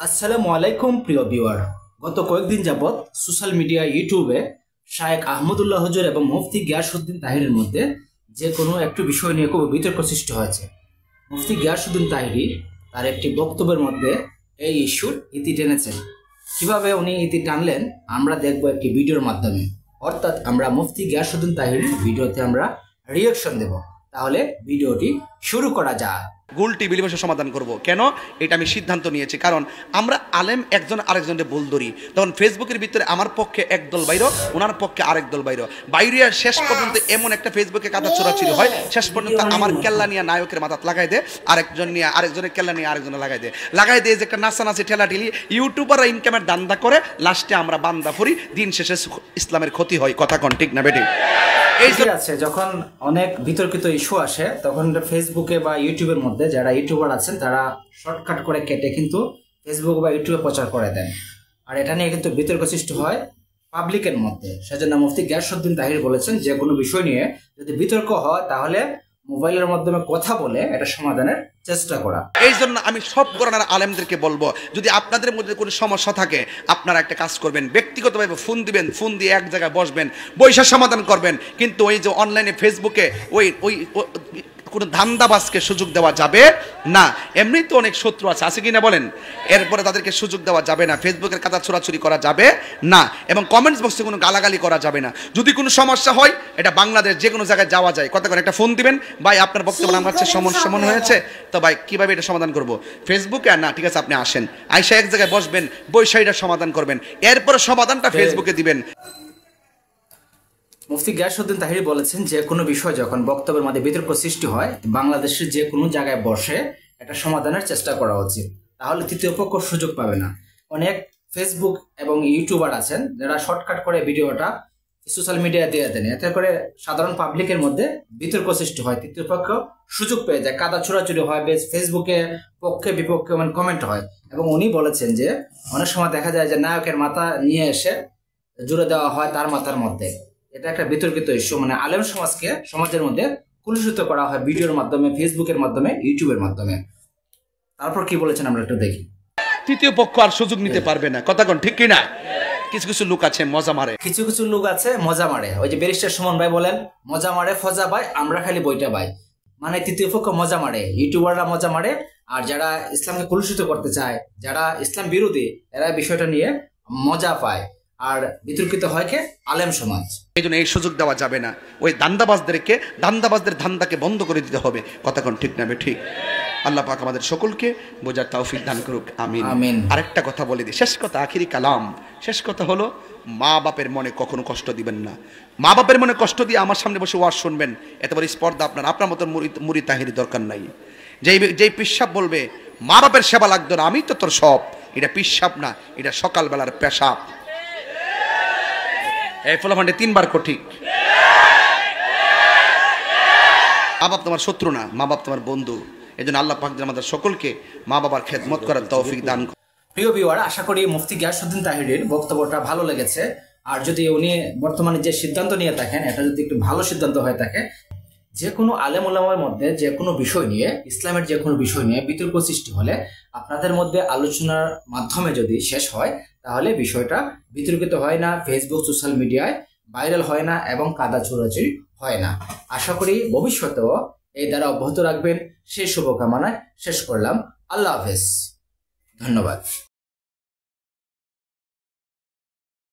আসসালামু আলাইকুম প্রিয় ভিউয়ার। গত কয়েকদিন যাবৎ সোশ্যাল মিডিয়া ইউটিউবে শায়েখ আহমদুল্লাহ হুজুর এবং মুফতি গিয়াসউদ্দিন তাহিরের মধ্যে যে কোনো একটি বিষয় নিয়ে খুব বিতর্ক সৃষ্টি হয়েছে। মুফতি গিয়াসউদ্দিন তাহিরি তার একটি বক্তব্যের মধ্যে এই ইস্যুর ইতি টেনেছেন। কিভাবে উনি ইতি টানলেন আমরা দেখব একটি ভিডিওর মাধ্যমে, অর্থাৎ আমরা মুফতি গিয়াসউদ্দিন তাহিরের ভিডিওতে আমরা রিয়াকশন দেব। তাহলে ভিডিওটি শুরু করা যাক। গোলটি মিলেমিশে সমাধান করব। কেন এটা আমি সিদ্ধান্ত নিয়েছি, কারণ আমরা আলেম একজন আরেকজনকে বল ধরি, তখন ফেসবুকের ভিতরে আমার পক্ষে একদল বাইর, ওনার পক্ষে আরেক দল বাইর, বাইরে শেষ পর্যন্ত এমন একটা ফেসবুকে কাদা চোরাচুরি হয়, শেষ পর্যন্ত আমার কেল্লা নিয়ে নায়কের মাথাত লাগাই দেয়, আরেকজন নিয়ে আরেকজনের কেল্লা নিয়ে আরেকজনে লাগাই দেয় যে একটা নাচানাচি ঠেলাঠেলি ইউটিউবাররা ইনকামের দান্দা করে, লাস্টে আমরা বান্দা ফুরি, দিন শেষে ইসলামের ক্ষতি হয়। কথা কোন ঠিক না বেটি? এই আছে যখন অনেক বিতর্কিত ইস্যু আসে তখন ফেসবুকে বা ইউটিউবের মধ্যে যারা ইউটিউবার আছেন তারা শর্টকাট করে কেটে কিন্তু ফেসবুক বা ইউটিউবে প্রচার করে দেন, আর এটা নিয়ে কিন্তু বিতর্ক সৃষ্টি হয় পাবলিকের মধ্যে। সেজন্য মুফতি গিয়াসউদ্দিন তাহির বলেছেন যে কোনো বিষয় নিয়ে যদি বিতর্ক হয় তাহলে মোবাইলের মাধ্যমে কথা বলে এটা সমাধানের চেষ্টা করা। এই জন্য আমি সব কোরআনের আলেমদেরকে বলবো, যদি আপনাদের মধ্যে কোনো সমস্যা থাকে আপনারা একটা কাজ করবেন, ব্যক্তিগতভাবে ফোন দিবেন, ফোন দিয়ে এক জায়গায় বসবেন, বৈশা সমাধান করবেন। কিন্তু ওই যে অনলাইনে ফেসবুকে ওই ওই কোনো ধান্দাবাজকে সুযোগ দেওয়া যাবে না। এমনি তো অনেক শত্রু আছে কি না বলেন? এরপরে তাদেরকে সুযোগ দেওয়া যাবে না, ফেসবুকের কাদা ছোড়াছুরি করা যাবে না, এবং কমেন্টস বক্সে কোনো গালাগালি করা যাবে না। যদি কোনো সমস্যা হয় এটা বাংলাদেশ যে কোনো জায়গায় যাওয়া যায়, কথা করে একটা ফোন দিবেন, ভাই আপনার বক্তব্য আমার কাছে সমন হয়েছে তো ভাই কীভাবে এটা সমাধান করব? ফেসবুকে আর না, ঠিক আছে আপনি আসেন, আইসা এক জায়গায় বসবেন, বৈশা এটা সমাধান করবেন, এরপরে সমাধানটা ফেসবুকে দিবেন। মুফতি গিয়াসউদ্দিন তাহিরি বলেছেন যে কোনো বিষয় যখন বক্তব্যের মধ্যে বিতর্ক সৃষ্টি হয় বাংলাদেশের যে কোনো জায়গায় বসে এটা সমাধানের চেষ্টা করা উচিত, তাহলে তৃতীয় পক্ষ সুযোগ পাবে না। অনেক ফেসবুক এবং ইউটিউবার আছেন যারা শর্টকাট করে ভিডিওটা সোশ্যাল মিডিয়া দিয়ে দেন, এতে করে সাধারণ পাবলিকের মধ্যে বিতর্ক সৃষ্টি হয়, তৃতীয় পক্ষ সুযোগ পেয়ে যায়, কাদা ছোড়াছুরি হয়, ফেসবুকে পক্ষে বিপক্ষে কমেন্ট হয়। এবং উনি বলেছেন যে অনেক সময় দেখা যায় যে নায়কের মাথা নিয়ে এসে জুড়ে দেওয়া হয় তার মাথার মধ্যে। এটা একটা বিতর্কিত ইস্যু, মানে আলেম সমাজকে সমাজের মধ্যে কুলুষিত করা হয় ভিডিওর মাধ্যমে, ফেসবুকের মাধ্যমে, ইউটিউবের মাধ্যমে। তারপর কি বলেছেন আমরা একটু দেখি। তৃতীয় পক্ষ আর সুযোগ নিতে পারবে না, কথা কোন ঠিক কিনা? কিছু কিছু লোক আছে মজা মারে, কিছু কিছু লোক আছে মজা মারে। ওই যে ব্যারিস্টার সুমন ভাই বলেন মজা মারে ফজা ভাই, আমরা খালি বইটা ভাই, মানে তৃতীয় পক্ষ মজা মারে, ইউটিউবাররা মজা মারে, আর যারা ইসলামকে কলুষিত করতে চায়, যারা ইসলাম বিরোধী, এরা বিষয়টা নিয়ে মজা পায়, আর বিতর্কিত হয় কে আলেম সমাজ। এই জন্য এই সুযোগ দেওয়া যাবে না। ওই দান্দাবাজদের ধান্দাকে বন্ধ করে দিতে হবে, কথা কোন ঠিক না ঠিক? আল্লাহ পাক আমাদের সকলকে বোঝার তৌফিক দান করুক, আমিন আমিন। আরেকটা কথা বলে দিই, শেষ কথা, আখিরি কালাম, শেষ কথা হলো মা বাপের মনে কখনো কষ্ট দিবেন না। মা বাপের মনে কষ্ট দিয়ে আমার সামনে বসে ওয়াজ শুনবেন, এত বড় স্পর্ধা আপনার মতো মুড়ি তাহিরি দরকার নাই। যেই পিসাব বলবে মা বাপের সেবা লাগতো না, আমি তো তোর সব, এটা পিসাব না, এটা সকালবেলার পেশাব। এই ফলাফান্ডে 3 বার ঠিক। মা বাপ তোমার শত্রু না, মা বাপ তোমার বন্ধু। এই জন্য আল্লাহ পাক আমাদের সকলকে মা বাবার খেদমত করার তৌফিক দান। প্রিয় ভিউয়ার, আশা করি মুফতি গিয়াসউদ্দিন তাহিরের বক্তব্যটা ভালো লেগেছে। আর যদি উনি বর্তমানে যে সিদ্ধান্ত নিয়ে থাকেন এটা যদি একটু ভালো সিদ্ধান্ত হয়ে থাকে, যে কোনো আলেম ওলামার মধ্যে যে কোনো বিষয় নিয়ে, ইসলামের যে কোনো বিষয় নিয়ে বিতর্ক সৃষ্টি হলে আপনাদের মধ্যে আলোচনার মাধ্যমে যদি শেষ হয় তাহলে বিষয়টা বিতর্কিত হয় না, ফেসবুক সোশ্যাল মিডিয়ায় ভাইরাল হয় না এবং কাদা ছোড়াছুড়ি হয় না। আশা করি ভবিষ্যতেও এই দ্বারা অব্যাহত রাখবেন, সেই শুভকামনায় শেষ করলাম। আল্লাহ হাফেজ, ধন্যবাদ।